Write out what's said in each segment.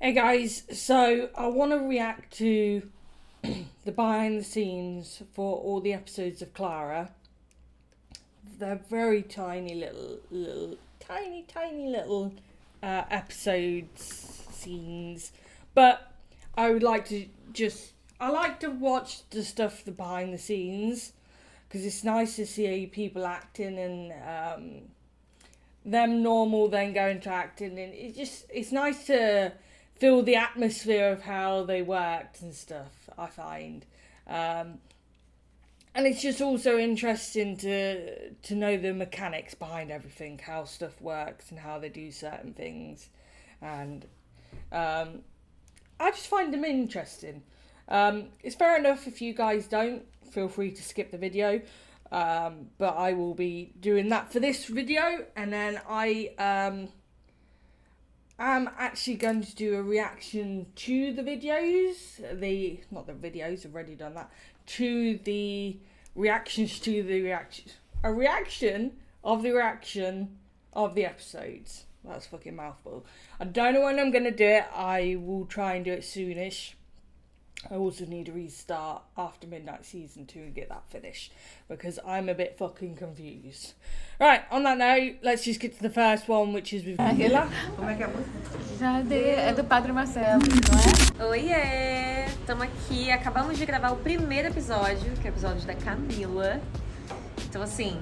Hey guys, so I want to react to the behind the scenes for all the episodes of Clara. They're very tiny little episodes, scenes, but I would like to I like to watch the stuff the behind the scenes because it's nice to see people acting and them normal then going to acting, and it's nice to feel the atmosphere of how they worked and stuff, I find. And it's just also interesting to know the mechanics behind everything, how stuff works and how they do certain things. And I just find them interesting. It's fair enough if you guys don't, feel free to skip the video. But I will be doing that for this video, and then I'm actually going to do a reaction to the videos, not the videos, I've already done that, to the reactions to the reactions, a reaction of the episodes. That's a fucking mouthful. I don't know when I'm going to do it. I will try and do it soonish. I also need to restart after Midnight Season 2 and get that finished, because I'm a bit fucking confused. Right, on that note, let's just get to the first one, which is with Priscilla. Como é que é a música? É do Padre Marcelo, não é? Oiê! Estamos aqui, acabamos de gravar o primeiro episódio, que é o episódio da Camila. Então, assim,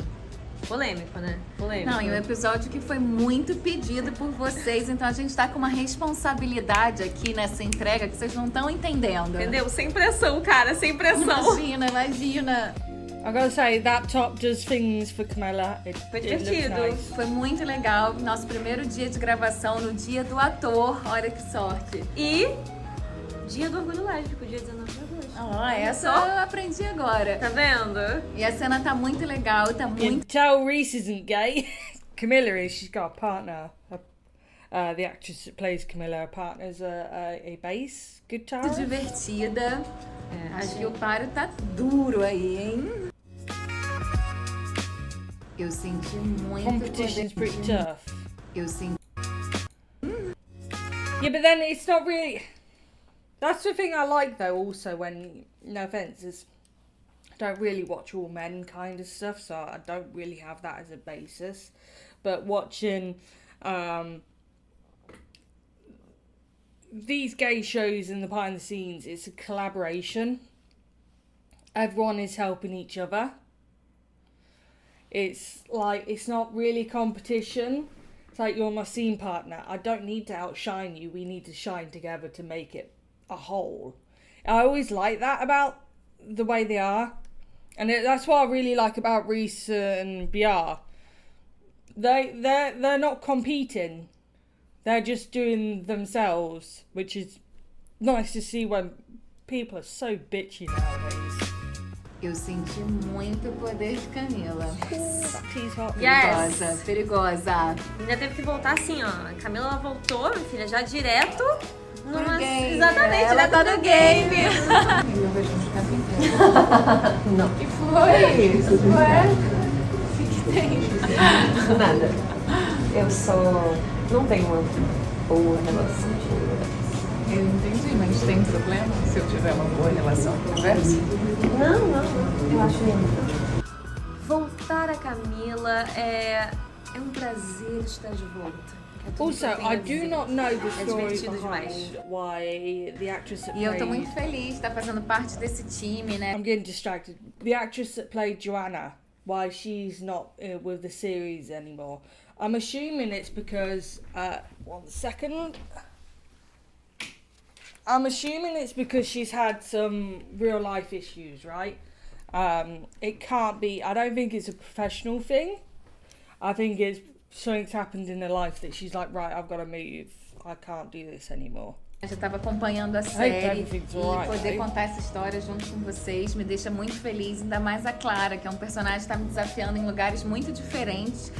polêmico, né? Polêmico. Não, e um episódio que foi muito pedido por vocês, então a gente tá com uma responsabilidade aqui nessa entrega que vocês não estão entendendo. Entendeu? Sem pressão, cara, sem pressão. Imagina. I gotta say, that top does things for Camilla. Foi divertido. Nice. Foi muito legal. Nosso primeiro dia de gravação, no dia do ator. Olha que sorte. E dia do orgulho lésbico, dia 19 de agosto. Essa eu aprendi agora. Tá vendo? E a cena tá muito legal, tá You can muito... tell Reis isn't gay. Camilla is. She's got a partner. The actress that plays Camilla, her partner's a bass guitar. divertida. Acho que o páreo tá duro aí, hein? Eu senti muito Competition's pretty tough. Eu senti... Yeah, but then it's not really... That's the thing I like, though, also, when, no offence, is I don't really watch all men kind of stuff, so I don't really have that as a basis. But watching these gay shows and the behind the scenes, it's a collaboration. Everyone is helping each other. It's like, it's not really competition. It's like, you're my scene partner. I don't need to outshine you. We need to shine together to make it a whole. I always like that about the way they are. And that's what I really like about Reis and BR. They're not competing. They're just doing themselves, which is nice to see when people are so bitchy nowadays. Eu senti muito poder de Camila. That tea's hot. Yes. Perigosa. Ainda teve que voltar assim, ó. A Camila ela voltou, minha filha, já direto numa... game. Exatamente, Ela direto tá no game. Eu vejo uns capítulos. Não. Que foi? Ué? O que tem? Nada. Eu só não tenho uma boa relação de... Eu entendi, mas tem problema se eu tiver uma boa relação com o verso? Não. Eu acho lindo. Voltar a Camila é um prazer estar de volta. É tudo Also, que eu tenho a I do dizer. not know the É story divertido demais. behind why the actress that E eu tô played... muito feliz de estar fazendo parte desse time, né? I'm getting distracted. The actress that played Joanna, why she's not with the series anymore. I'm assuming it's because... one second. I'm assuming it's because she's had some real life issues, right? It can't be... I don't think it's a professional thing. I think it's something's happened in her life that she's like, right, I've got to move. I can't do this anymore. Eu já estava acompanhando a hope série everything's e alright, poder right? contar essa história junto com vocês me deixa muito feliz, ainda mais a Clara, que é um personagem que está me desafiando em lugares muito diferentes,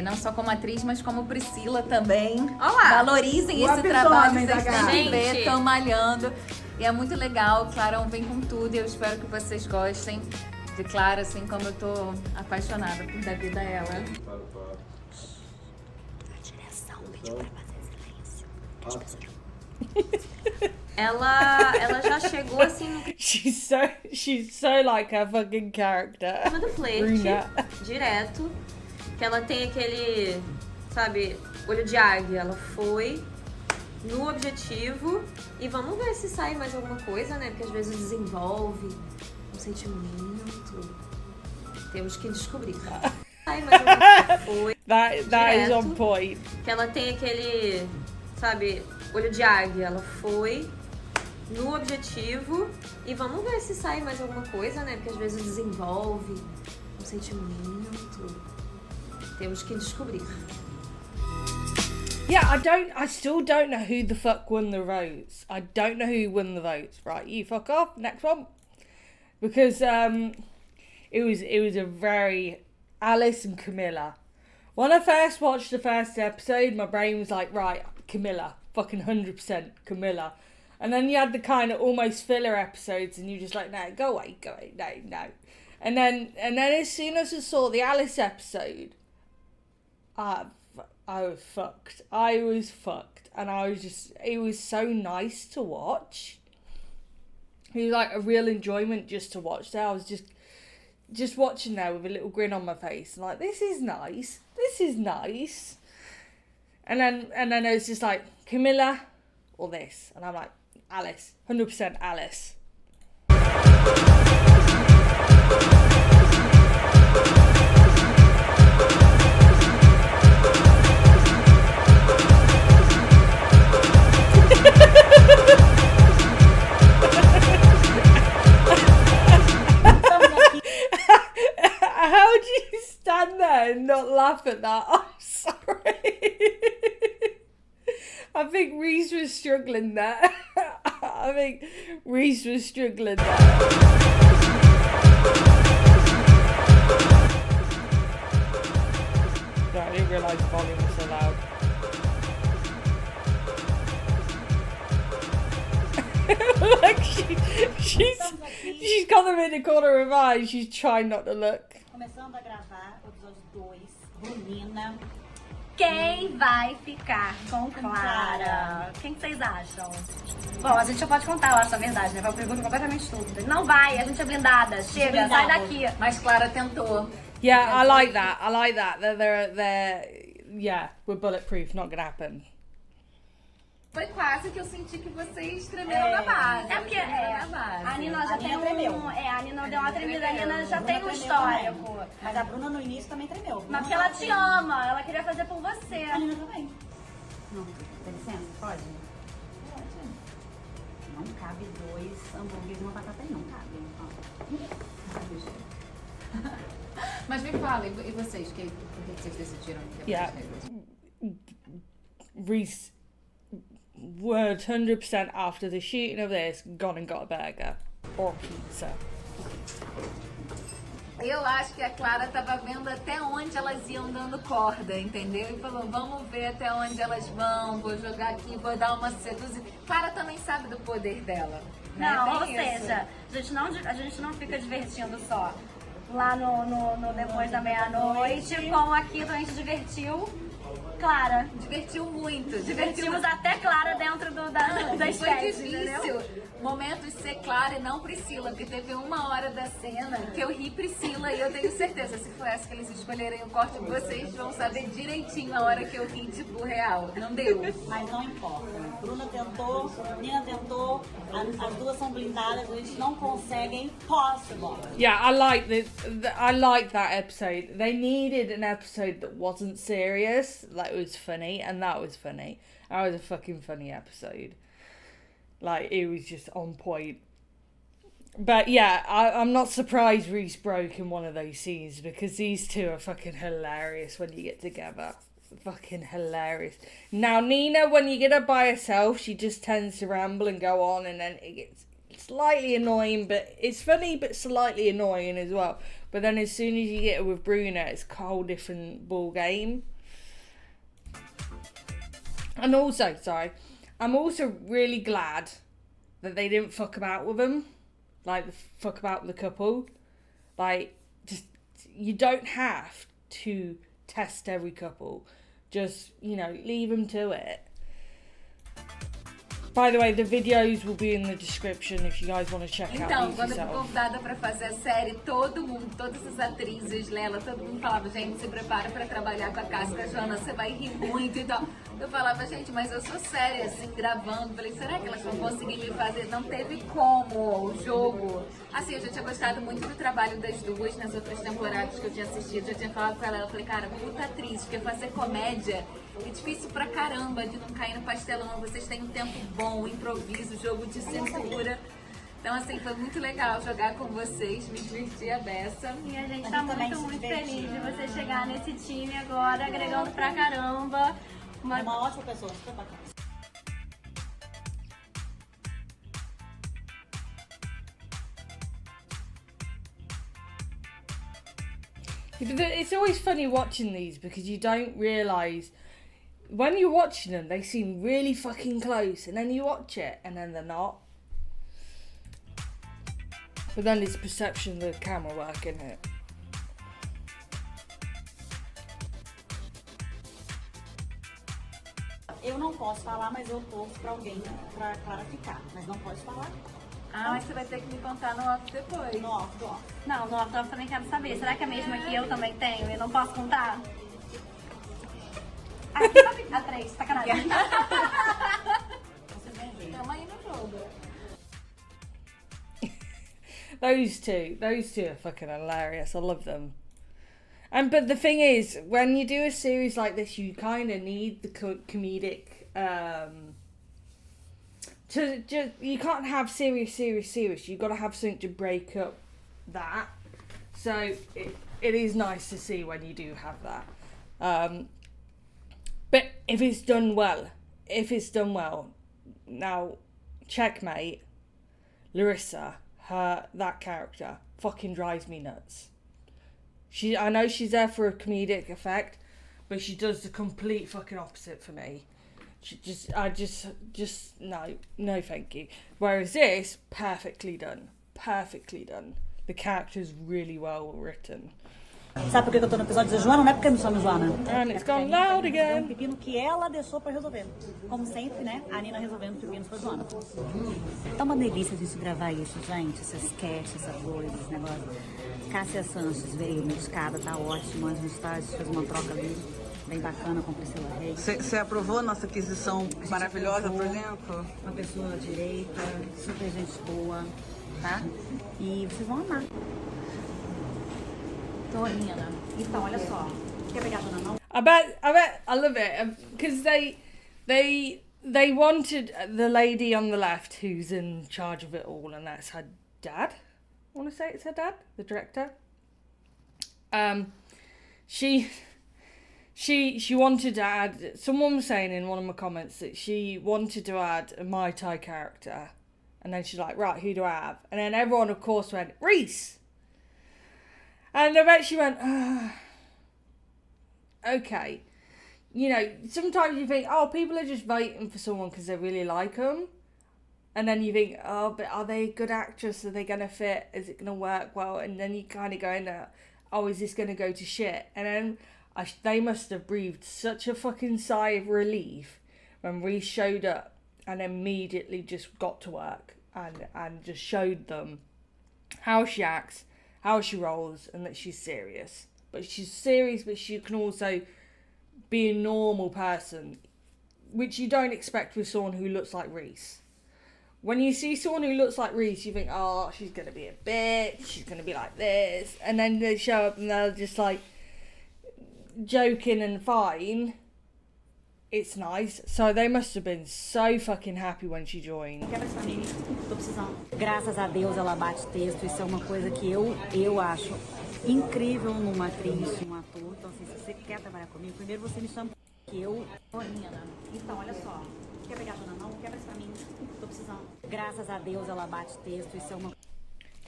não só como atriz, mas como Priscilla também. Olá! Valorizem esse trabalho que vocês têm que ver, estão malhando. E é muito legal, Clara vem com tudo e eu espero que vocês gostem de Clara, assim como eu tô apaixonada por dar vida a ela. A direção pediu pra fazer silêncio. As pessoas ela já chegou assim no She's so like her fucking character. clima do flerte, Bruna. direto. Que ela tem aquele, sabe, olho de águia. Ela foi no objetivo e vamos ver se sai mais alguma coisa, né? Porque às vezes desenvolve um sentimento. Temos que descobrir. Sai mais alguma coisa. Foi That is direto. on point. Que ela tem aquele, sabe, olho de águia. Ela foi no objetivo e vamos ver se sai mais alguma coisa, né? Porque às vezes desenvolve um sentimento. Temos que descobrir. Yeah, I still don't know who the fuck won the votes. I don't know who won the votes. Right, you fuck off. Next one. Because it was a very Alice and Camilla. When I first watched the first episode, my brain was like, right, Camilla, fucking 100% Camilla. And then you had the kind of almost filler episodes, and you just like, no, go away, no. And then as soon as I saw the Alice episode, I was fucked. And it was so nice to watch. It was like a real enjoyment just to watch there. I was just watching there with a little grin on my face. Like, this is nice. And then it was just like, Camilla or this. And I'm like, Alice. 100% Alice. How do you stand there and not laugh at that? I'm sorry. I think Reis was struggling there. No, I didn't realise the volume was so loud. Like she's got them in the corner of her eye. She's trying not to look. Começando a gravar o episódio 2, Brunina. Quem vai ficar com Clara? Quem que vocês acham? Bom, a gente já pode contar, eu acho, a verdade, né? Foi uma pergunta completamente estúpida. Não vai, a gente é blindada. Chega, sai daqui. Mas Clara tentou. Yeah, I like that. They're yeah, we're bulletproof. Not gonna happen. Foi quase que eu senti que vocês tremeram na base. É porque na base. a Nina já tem tremeu. a Nina deu uma tremida, a Nina já tem um histórico. Mas a Bruna no início também tremeu. Mas porque ela te ama, ela queria fazer por você. A Nina também. Não, dá licença, pode? Pode. Não cabe 2 hambúrgueres e uma batata aí, não cabe. Mas me fala, e vocês? Por que vocês decidiram quebrar as regras? Reis would 100% after the shooting of this gone and got a burger or pizza. Eu acho que a Clara tava vendo até onde elas iam dando corda, entendeu? E falou, vamos ver até onde elas vão, vou jogar aqui, vou dar uma seduzida. Clara também sabe do poder dela. Né? Não, ou Tem isso. seja, a gente não fica divertindo só lá no depois da meia-noite, como aqui a gente divertiu Clara. Divertiu muito. Divertimos até Clara dentro da Foi espécie, difícil. entendeu? Momentos ser Clara e não Priscilla, porque teve uma hora da cena que eu ri Priscilla e eu tenho certeza, se for essa que eles escolherem o corte, vocês vão saber direitinho a hora que eu ri, tipo, real. Não deu. Mas não importa. Bruna tentou, Nina tentou, as duas são blindadas, eles não conseguem. Possible. Yeah, I like that episode. They needed an episode that wasn't serious, that was funny, and that was funny. That was a fucking funny episode. Like, it was just on point. But yeah, I'm not surprised Reis broke in one of those scenes, because these two are fucking hilarious when you get together. Fucking hilarious. Now, Nina, when you get her by herself, she just tends to ramble and go on, and then it gets slightly annoying, but it's funny, but slightly annoying as well. But then as soon as you get her with Bruna, it's a whole different ball game. And also, I'm also really glad that they didn't fuck about with them. Like, fuck about with the couple. Like, just, you don't have to test every couple. Just, leave them to it. By the way, the videos will be in the description if you guys want to check out Então, these quando eu fui yourself. convidada pra fazer a série, todo mundo, todas as atrizes, Lela, todo mundo falava, gente, se prepara pra trabalhar com a Casca, Joana, você vai rir muito e tal. Eu falava, gente, mas eu sou séria, assim, gravando. Falei, será que elas vão conseguir me fazer? Não teve como o jogo. Assim, eu já tinha gostado muito do trabalho das duas nas outras temporadas que eu tinha assistido. Já tinha falado com ela, eu falei, cara, puta atriz, porque fazer comédia é difícil pra caramba de não cair no pastelão. Vocês têm um tempo bom, improviso, jogo de cintura. Então, assim, foi muito legal jogar com vocês, me divertir a beça. E a gente tá muito feliz de você chegar nesse time agora, agregando pra caramba. É uma ótima pessoa, super bacana. It's always funny watching these because you don't realise when you're watching them they seem really fucking close and then you watch it and then they're not. But then it's perception of the camera work, isn't it? Eu não posso falar, mas eu torço pra alguém, pra Clara ficar. Mas não pode falar. Ah, mas você vai ter que me contar no off depois. No off, do off. Não, no autógrafo também quero saber. Será que é a mesma que eu também tenho e não posso contar? A 3, sacanagem. Tamo aí no jogo. Those two are fucking hilarious. I love them. But the thing is, when you do a series like this, you kind of need the comedic. You can't have serious. You've got to have something to break up that. So it is nice to see when you do have that. But if it's done well, now, checkmate, Larissa, that character fucking drives me nuts. I know she's there for a comedic effect, but she does the complete fucking opposite for me. No, thank you. Whereas this, perfectly done. The character's really well written. Sabe por que eu tô no episódio de Joana? Não é porque eu me chamo Joana. And it's gone loud É um again. pepino que ela deixou pra resolver. Como sempre, né? A Nina resolvendo pepinos pra Joana. Tá uma delícia a gente gravar isso, gente. Essas sketches, essas coisas, esse negócio. Cássia Sanches veio me escada, tá ótimo. A gente fez uma troca ali bem bacana com Priscilla Reis. Você aprovou a nossa aquisição maravilhosa, por exemplo? Uma pessoa direita, super gente boa, tá? E vocês vão amar. Tô linda. Então, olha só. Quer pegar a Dona Não? I bet, I love it because they wanted the lady on the left who's in charge of it all, and that's her dad. I want to say it's her dad, the director. She wanted to add. Someone was saying in one of my comments that she wanted to add a Mai Tai character, and then she's like, right, who do I have? And then everyone, of course, went Reis. And I bet she went, okay. You know, sometimes you think, oh, people are just voting for someone because they really like them. And then you think, oh, but are they a good actress? Are they going to fit? Is it going to work well? And then you kind of go in there, oh, is this going to go to shit? And then they must have breathed such a fucking sigh of relief when Reese showed up and immediately just got to work and just showed them how she acts, how she rolls, and that she's serious. But she's serious, but she can also be a normal person, which you don't expect with someone who looks like Reese. When you see someone who looks like Reese, you think, oh, she's going to be a bitch, she's going to be like this. And then they show up and they're just like joking and fine. It's nice. So they must have been so fucking happy when she joined. Quebra essa família, tô precisando. Graças a Deus ela bate texto, isso é uma coisa que eu acho incrível numa atriz, num ator. Então, assim, se você quer trabalhar comigo, primeiro você me chama, que eu... Então, olha só, quer pegar a Dona Não? Quebra essa família, tô precisando. Graças a Deus ela bate texto, isso é uma...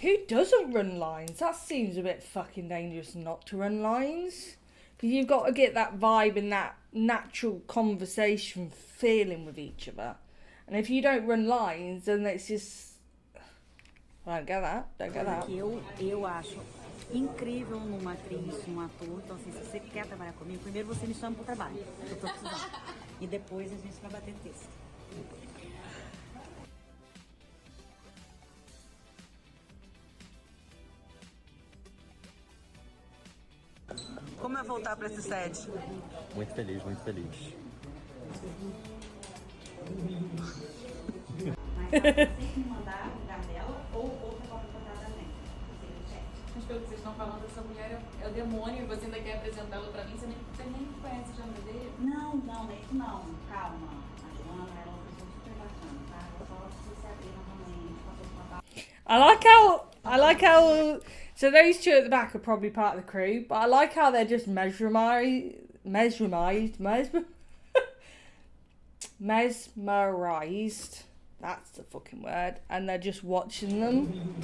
Who doesn't run lines? That seems a bit fucking dangerous not to run lines. Because you've got to get that vibe and that natural conversation feeling with each other. And if you don't run lines, then it's just... I don't get that. Que eu acho incrível numa atriz, num ator. Então, assim, se você quer trabalhar comigo, primeiro você me chama pro trabalho, que eu tô precisando. E depois a gente vai bater texto. Como é voltar pra esse set? Muito feliz, muito feliz. Mas pelo que vocês estão falando, essa mulher é o demônio e você ainda quer apresentá-lo pra mim, você nem conhece já dele. Não, isso não. Calma. A Joana, ela é uma pessoa super bacana, tá? Ela só precisa se abrir novamente, passou por uma I like how so those two at the back are probably part of the crew, but I like how they're just mesmerized. That's the fucking word, and they're just watching them.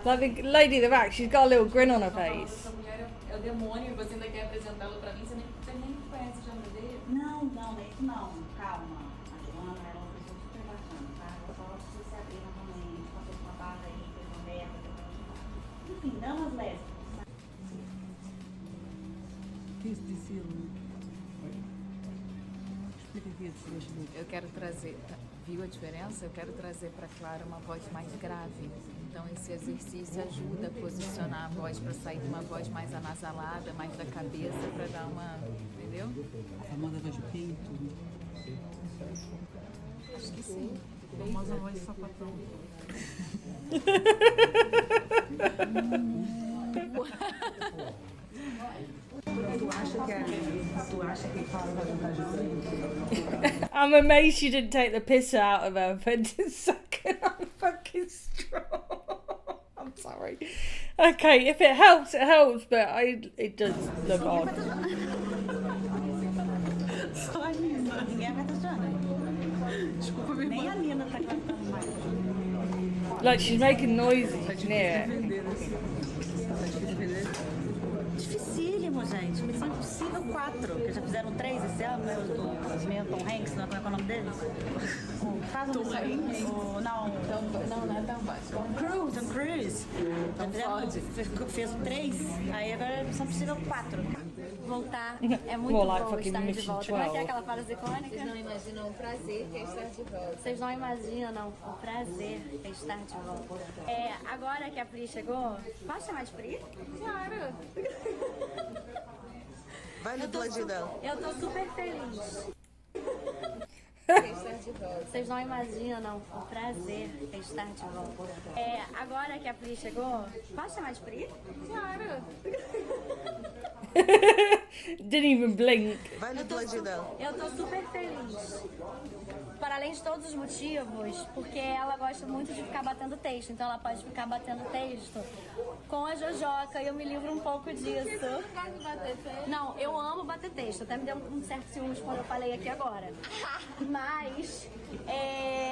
Like the lady at the back, she's got a little grin on her face. Essa mulher é o demônio e você ainda quer apresentá-lo pra mim, você nem conhece já dele. Não, isso não. Calma. A Joana, ela é uma pessoa super bacana, tá? Ela só precisa se abrir novamente, passou por uma barra aí, fez uma merda, enfim, damas lésbicas. Que isso, Priscilla? Explica aqui esse bastidor. Eu quero trazer, viu a diferença? Eu quero trazer pra Clara uma voz mais grave. Então esse exercício ajuda a posicionar a voz para sair de uma voz mais anasalada, mais da cabeça, para dar uma, entendeu? A famosa voz de peito. Acho que sim. A famosa voz de sapatão. Tu acha que Clara vai tentar de I'm amazed she didn't take the piss out of her for just sucking on fucking straw. I'm sorry. Okay, if it helps, but it does look odd. Só a Nina. Ninguém aguenta a Joana. Desculpa, minha Nem a Nina tá aguentando mais. Like she's making noises near it. Dificílimo, gente. Missão Impossível 4, que já fizeram 3 esse ano, né? Os do Tom Hanks, não é como é o nome dele? Faz um Tom Hanks? Não, não é tão fácil. Tom Cruise. Já fizeram, fez 3, aí agora é Missão Impossível 4. Voltar é muito More like bom fucking estar de Mission volta. Como é que é 12. aquela frase icônica? Vocês não imaginam o prazer que é estar de volta. Vocês não imaginam o prazer de estar de volta. Agora que a Pri chegou, posso chamar de Pri? Claro. Vai no ladinho dela. Eu tô super feliz. Vocês não imaginam o prazer de estar de volta. Agora que a Pri chegou, posso chamar de Pri? Claro. Didn't even blink. Vai no ladinho dela. Eu tô super feliz. Para além de todos os motivos, porque ela gosta muito de ficar batendo texto, então ela pode ficar batendo texto com a Jojoca e eu me livro um pouco disso. Não, eu amo bater texto, até me deu um certo ciúmes quando eu falei aqui agora. Mas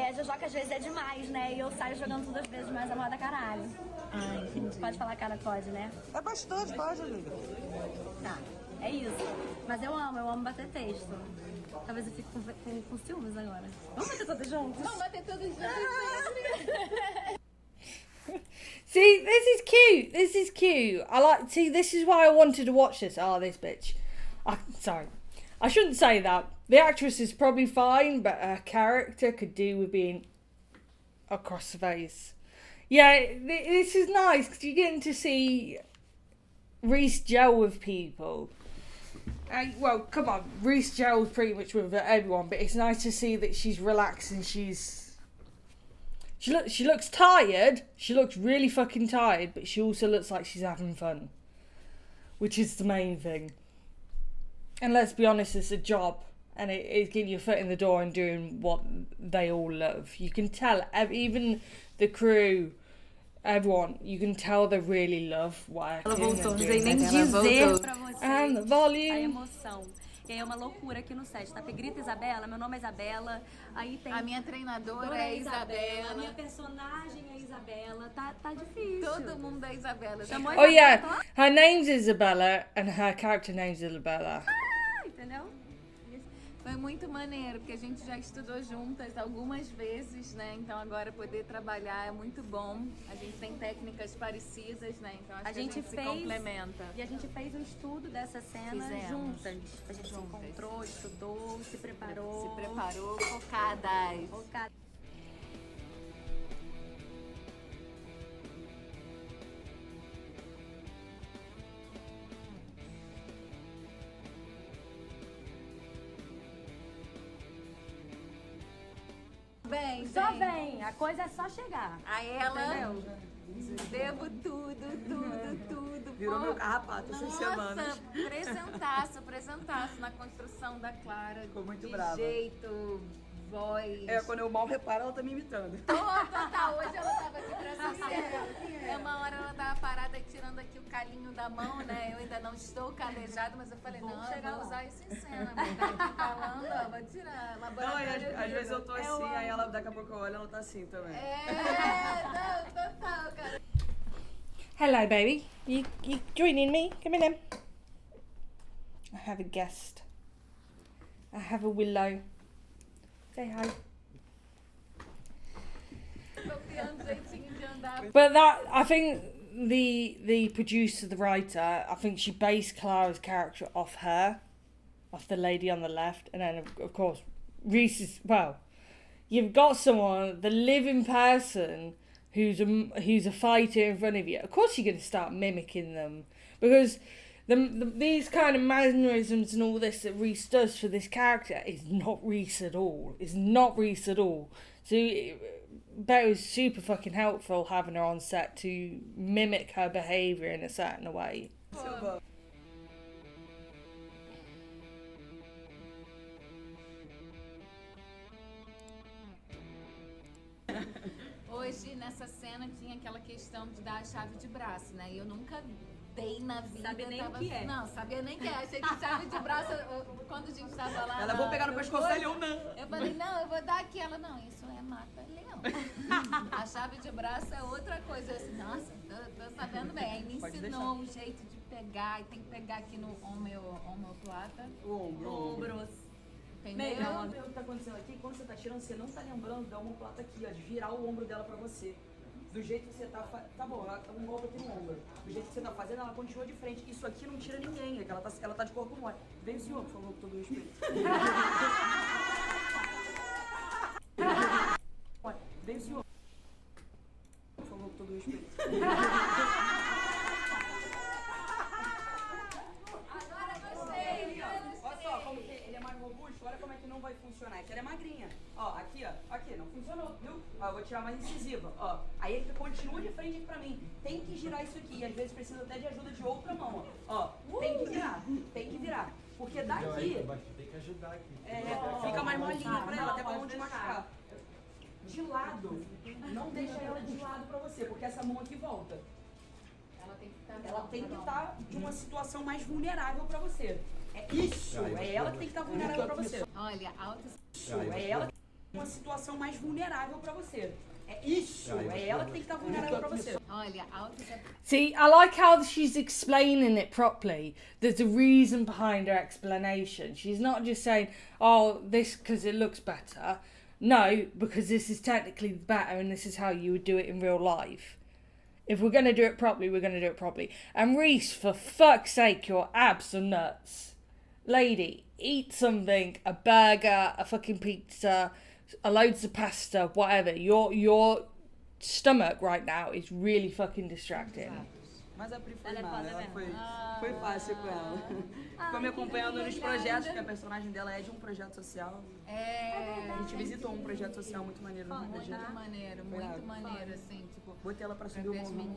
a Jojoca às vezes é demais, né? E eu saio jogando todas as vezes mais a moda caralho. Ai, pode falar cara, pode, né? É bastante, pode, amiga. Tá, é isso. Mas eu amo bater texto. Talvez eu fique com ciúmes agora. Vamos bater todos juntos? Vamos bater todos juntos. See, this is cute. This is why I wanted to watch this. Oh, this bitch. Sorry. I shouldn't say that. The actress is probably fine, but her character could do with being across the face. Yeah, this is nice because you're getting to see Reese gel with people. Well, come on, Reese gels pretty much with everyone, but it's nice to see that she's relaxed and she looks tired. She looks really fucking tired, but she also looks like she's having fun, which is the main thing. And let's be honest, it's a job, and it's getting your foot in the door and doing what they all love. You can tell, even the crew, everyone, you can tell they really love working. Ela voltou, não sei nem dizer pra vocês And the volume. a emoção. E aí é uma loucura aqui no set, tá? Porque grita Isabela, meu nome é Isabela, aí tem... A minha treinadora é Isabela. A minha personagem é Isabela, tá difícil. Todo mundo é Isabela. Chamou Oh Isabela, yeah, tá? her name's Isabella and her character name's Isabella. Entendeu? Foi muito maneiro, porque a gente já estudou juntas algumas vezes, né? Então agora poder trabalhar é muito bom. A gente tem técnicas parecidas, né? Então acho que a gente se complementa. E a gente fez um estudo dessa cena juntas. A gente se encontrou, estudou, se preparou. Focadas. Vem, Só vem, a coisa é só chegar. A ela, Entendeu? devo tudo. Virou Pô, meu carrapato essas semanas. Nossa, presentaço na construção da Clara. Ficou muito de brava. jeito, voz. É, quando eu mal reparo, ela tá me imitando. Total, hoje ela tava aqui pra assistir. É uma hora ela tava parada tirando aqui o calinho da mão, né? Eu ainda não estou calejada, mas eu falei, não, eu vou usar isso em cena. Mas tá aqui falando, ó, vou tirar. Não, às vezes eu tô assim, aí ela, daqui a pouco eu olho, ela tá assim também. Não, total, cara. Hello, baby. You joining me? Come in then. I have a guest. I have a willow. Say hi. Tô criando jeitinho de andar. But that, I think the producer, the writer, I think she based Clara's character off her, off the lady on the left, and then of course Reis is, well, you've got someone, the living person who's a fighter in front of you. Of course you're going to start mimicking them, because these kind of mannerisms and all this that Reis does for this character is not Reis at all. It's not Reis at all. So but it was super fucking helpful having her on set to mimic her behaviour in a certain way. Hoje, nessa cena, tinha aquela questão de dar a chave de braço, né? E eu nunca dei na vida. Sabia nem o que é. Não, sabia nem o que é. Achei que chave de braço, quando a gente tava lá... Ela, vou pegar no pescoço dele ou não. Eu falei, não, eu vou dar aqui. Ela, não, isso é mata-leão. A chave de braço é outra coisa. Eu disse, nossa, tô sabendo bem. Aí me ensinou um jeito de pegar, e tem que pegar aqui no omoplata. O ombro. Entendeu? O que tá acontecendo aqui, quando você tá tirando, você não tá lembrando da omoplata aqui, ó, de virar o ombro dela pra você. Do jeito que você tá tá bom, ela tá com um golpe aqui no ombro. Do jeito que você tá fazendo, ela continua de frente. Isso aqui não tira ninguém, é que ela tá de corpo mole. Vem o senhor, por favor, com todo respeito. Vem o senhor. Por favor, com todo respeito. Olha só, como que ele é mais robusto, olha como é que não vai funcionar. É que ela é magrinha. Ó, aqui, não funcionou, viu? Ó, eu vou tirar mais incisiva, ó. Aí ele continua de frente aqui pra mim. Tem que girar isso aqui, e às vezes precisa até de ajuda de outra mão, ó. Tem que virar. Porque daqui... Tem que ajudar aqui. Fica mais molinha pra ela, até pra onde machucar. De lado, não deixa ela de lado pra você, porque essa mão aqui volta. Ela tem que estar de uma situação mais vulnerável pra você. É isso, é ela que tem que estar vulnerável pra você. Olha, É ela que tem uma situação mais vulnerável pra você. É isso, é ela que tem que estar vulnerável pra você. olha, See, I like how she's explaining it properly. There's a reason behind her explanation. She's not just saying, oh, this because it looks better. No, because this is technically better and this is how you would do it in real life. If we're going to do it properly, we're going to do it properly. And Reis, for fuck's sake, your abs are nuts. Lady, eat something, a burger, a fucking pizza, a loads of pasta, whatever. Your stomach right now is really fucking distracting. Mas a Pri foi mal, ela foi fácil com ela. Ficou me acompanhando nos projetos, porque a personagem dela é de um projeto social. A gente visitou um projeto social muito maneiro no Rio de Janeiro. muito maneiro, assim, tipo... Botei ela pra subir o morro.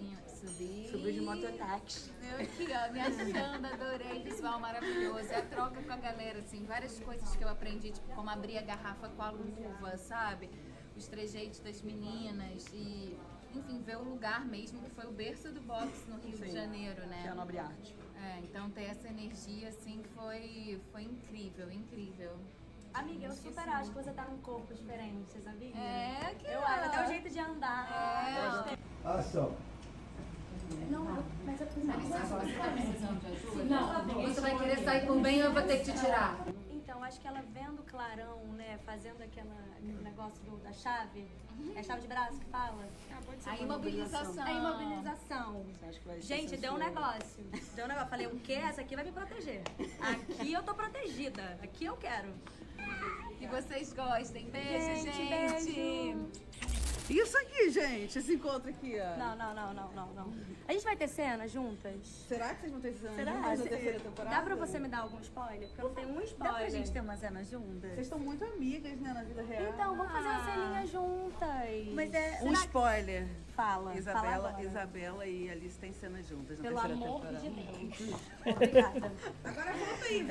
Subiu de mototáxi. Eu aqui, ó, me ajudando, adorei, visual maravilhoso. É a troca com a galera, assim, várias coisas que eu aprendi, tipo, como abrir a garrafa com a luva, sabe? Os trejeitos das meninas e... Enfim, ver o lugar mesmo, que foi o berço do boxe no Rio de Janeiro, né? Que é a Nobre Arte. Então ter essa energia, assim, foi incrível, incrível. Amiga, eu super acho que você tá num corpo diferente, você sabia? Que eu acho, até o jeito de andar. Ação. Não, mas eu preciso. Você tá precisando de ajuda? Não. Você vai querer sair com bem ou eu vou ter que te tirar? Então, acho que ela vendo o Clarão, né, fazendo aquele negócio da chave, é a chave de braço que fala? A imobilização. A imobilização. Gente, deu um negócio. Falei, o quê? Essa aqui vai me proteger. Aqui eu tô protegida. Aqui eu quero. Que vocês gostem. Beijo, gente. Beijo. Isso aqui, gente, esse encontro aqui, ó. Não. A gente vai ter cena juntas? Será que vocês vão ter cena Será? juntas na terceira temporada? Dá pra você me dar algum spoiler? Porque eu não tenho um spoiler. Dá pra gente ter uma cena juntas? Vocês estão muito amigas, né, na vida real. Então, vamos fazer uma ceninha juntas. Mas é... Um spoiler. Fala. Isabela e Alice têm cena juntas na Pelo terceira amor temporada. de Deus. Obrigada. Agora volta aí.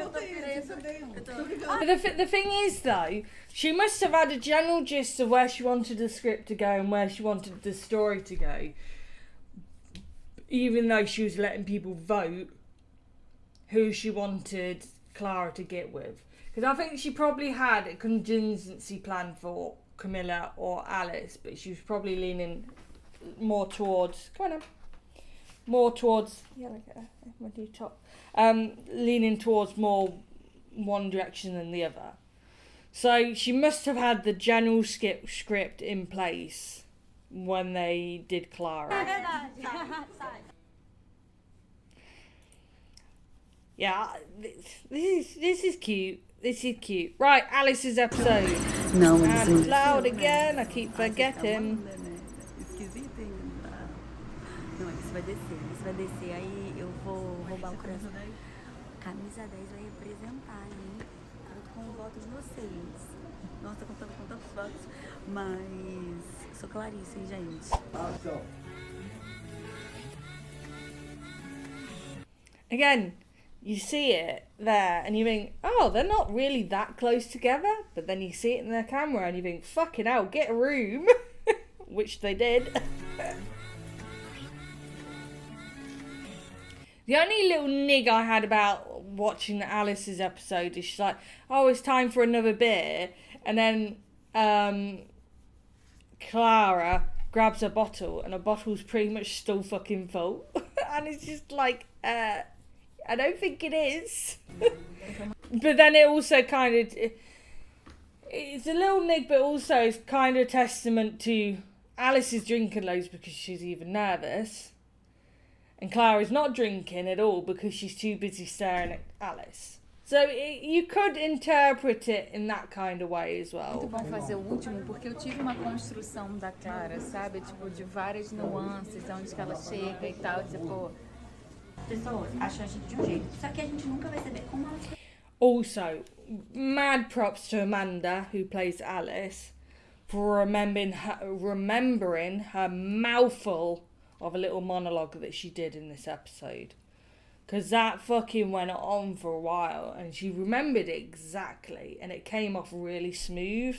The thing is, though, she must have had a general gist of where she wanted the script to go and where she wanted the story to go, even though she was letting people vote who she wanted Clara to get with. Because I think she probably had a contingency plan for Camilla or Alice, but she was probably leaning more towards... Come on now. More towards... Yeah, look at her. My new top. Leaning towards more one direction than the other. So she must have had the general script in place when they did Clara. Yeah, this is cute. This is cute. Right, Alice's episode. Não, And loud again, I keep forgetting. Esquisito, hein? Não, isso vai descer. Aí eu vou roubar o coração. Camisa 10 vai representar, hein? Conto com o voto de vocês. Nossa, tô contando com tantos votos. Mas sou Clarice, hein, gente? Again, you see it there and you think, oh, they're not really that close together. But then you see it in their camera and you think, fucking hell, get a room. Which they did. The only little nig I had about watching Alice's episode is she's like, oh, it's time for another beer. And then Clara grabs a bottle and a bottle's pretty much still fucking full. And it's just like, I don't think it is. But then it also kind of... It's a little nig, but also it's kind of testament to Alice is drinking loads because she's even nervous. And Clara's not drinking at all because she's too busy staring at Alice. So you could interpret it in that kind of way as well. Muito bom fazer o último, porque eu tive uma construção da Clara, sabe? Tipo, de várias nuances, onde que ela chega e tal, tipo... Pessoas acham a gente de um jeito, só que a gente nunca vai saber como ela... Also, mad props to Amanda, who plays Alice, for remembering her mouthful of a little monologue that she did in this episode. Because that fucking went on for a while and she remembered it exactly and it came off really smooth.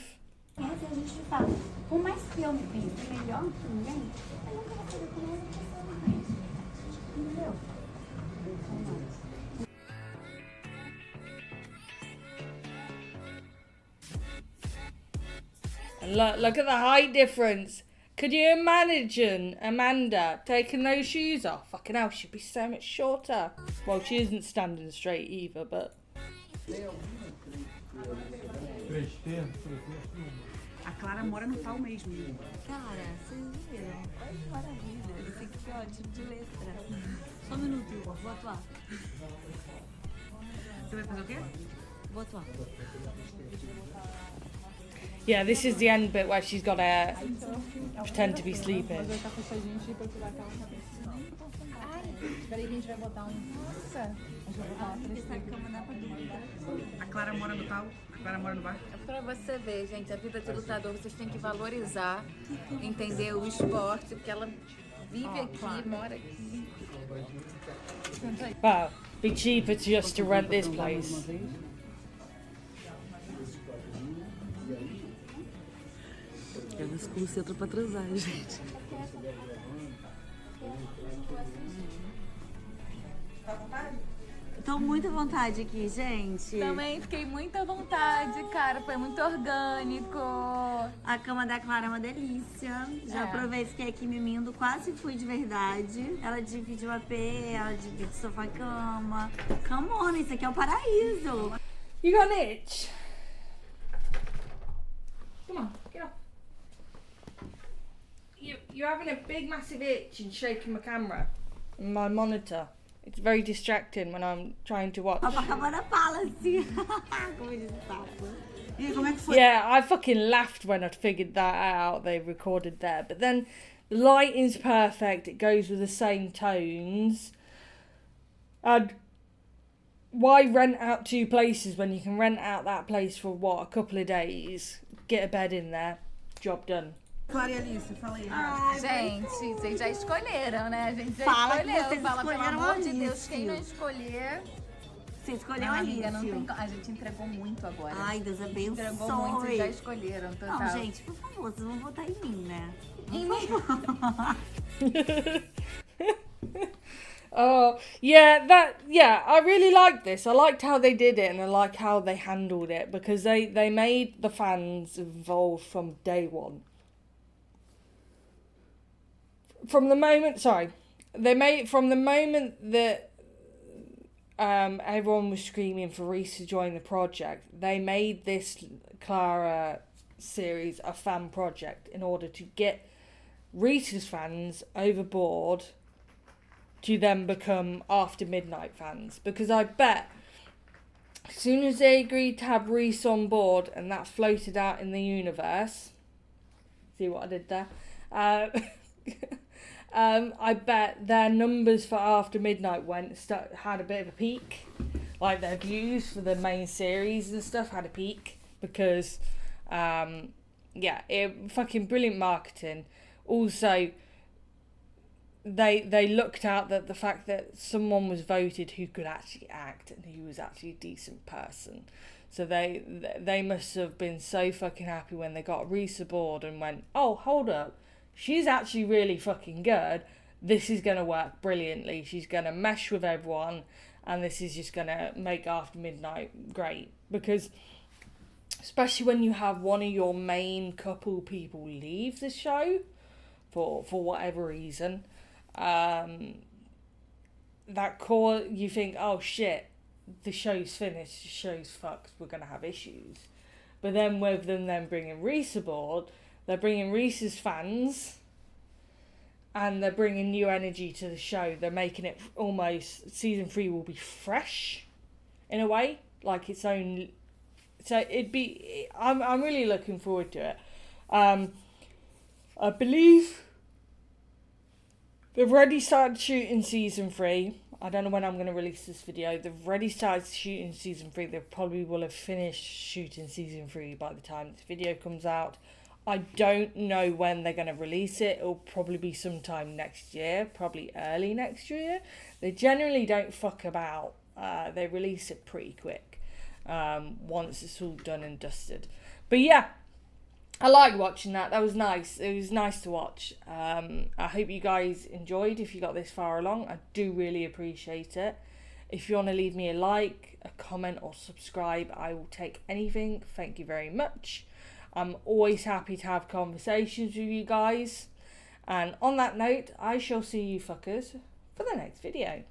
A gente fala, por mais que eu me pense melhor que ninguém, eu nunca vou saber como ela vai mais. Entendeu? And look at the height difference. Could you imagine Amanda taking those shoes off? Fucking hell, she'd be so much shorter. Well, she isn't standing straight either, but... A Clara mora no pau mesmo. Cara, vocês viram? Olha que maravilha. Esse aqui, ó, tipo de letra. Só um minuto, vou atuar. Você vai fazer o quê? Vou atuar. Yeah, this is the end bit where she's got to pretend to be sleeping. Espera aí que a gente vai botar Nossa! A gente vai botar uma Priscilla. A Clara mora no pau? A Clara mora no bar? É pra você ver, gente, a vida de lutador, vocês têm que valorizar, entender o esporte, porque ela vive aqui, mora aqui. Well, be cheaper just to rent this place. Elas concentram pra transar, gente. Tá à vontade? Tô muito à vontade aqui, gente. Também fiquei muito à vontade, cara, foi muito orgânico. A cama da Clara é uma delícia. Já provei, fiquei aqui mimindo, quase fui de verdade. Ela divide o AP, ela divide sofá e cama. Come on, isso aqui é o paraíso. You got an itch? Come on, get up. You're having a big massive itch and shaking my camera and my monitor. It's very distracting when I'm trying to watch. Copacabana Palace. Como eles falam. E aí, como é que foi? Yeah, I fucking laughed when I figured that out. They recorded there, but then the lighting's perfect. It goes with the same tones. And why rent out 2 places when you can rent out that place for what, a couple of days? Get a bed in there, job done. Clara e Alice, fala aí. Gente, vocês já escolheram, né? A gente já Fala que escolheu. vocês Fala, pelo escolheram amor de Alice. Deus, quem não escolher... Você escolheu Não, a amiga, não Alice. tem... A gente entregou muito agora. Ai, Deus A gente entregou abençoe. muito e já escolheram, total. Não, gente, por favor, vocês vão votar em mim, né? Em mim. Oh, yeah, I really liked this. I liked how they did it, and I like how they handled it, because they made the fans involved from day one. From the moment that everyone was screaming for Reis to join the project, they made this Clara series a fan project in order to get Reis's fans overboard to then become After Midnight fans. Because I bet as soon as they agreed to have Reis on board and that floated out in the universe, see what I did there? I bet their numbers for After Midnight had a bit of a peak. Like their views for the main series and stuff had a peak. Because, fucking brilliant marketing. Also, they looked at the fact that someone was voted who could actually act and who was actually a decent person. So they must have been so fucking happy when they got Reis aboard and went, oh, hold up. She's actually really fucking good. This is going to work brilliantly. She's going to mesh with everyone. And this is just going to make After Midnight great. Because, especially when you have one of your main couple people leave the show, for whatever reason, that core, you think, oh shit, the show's finished, the show's fucked, we're going to have issues. But then with them then bringing Reis aboard, they're bringing Reis's fans, and they're bringing new energy to the show. They're making it almost, season 3 will be fresh, in a way, like its own. So I'm really looking forward to it. I believe they've already started shooting season 3. I don't know when I'm going to release this video. They've already started shooting season 3. They probably will have finished shooting season 3 by the time this video comes out. I don't know when they're going to release it. It'll probably be sometime next year, probably early next year. They generally don't fuck about. They release it pretty quick once it's all done and dusted. But yeah, I like watching that. That was nice. It was nice to watch. I hope you guys enjoyed if you got this far along. I do really appreciate it. If you want to leave me a like, a comment or subscribe, I will take anything. Thank you very much. I'm always happy to have conversations with you guys. And on that note, I shall see you fuckers for the next video.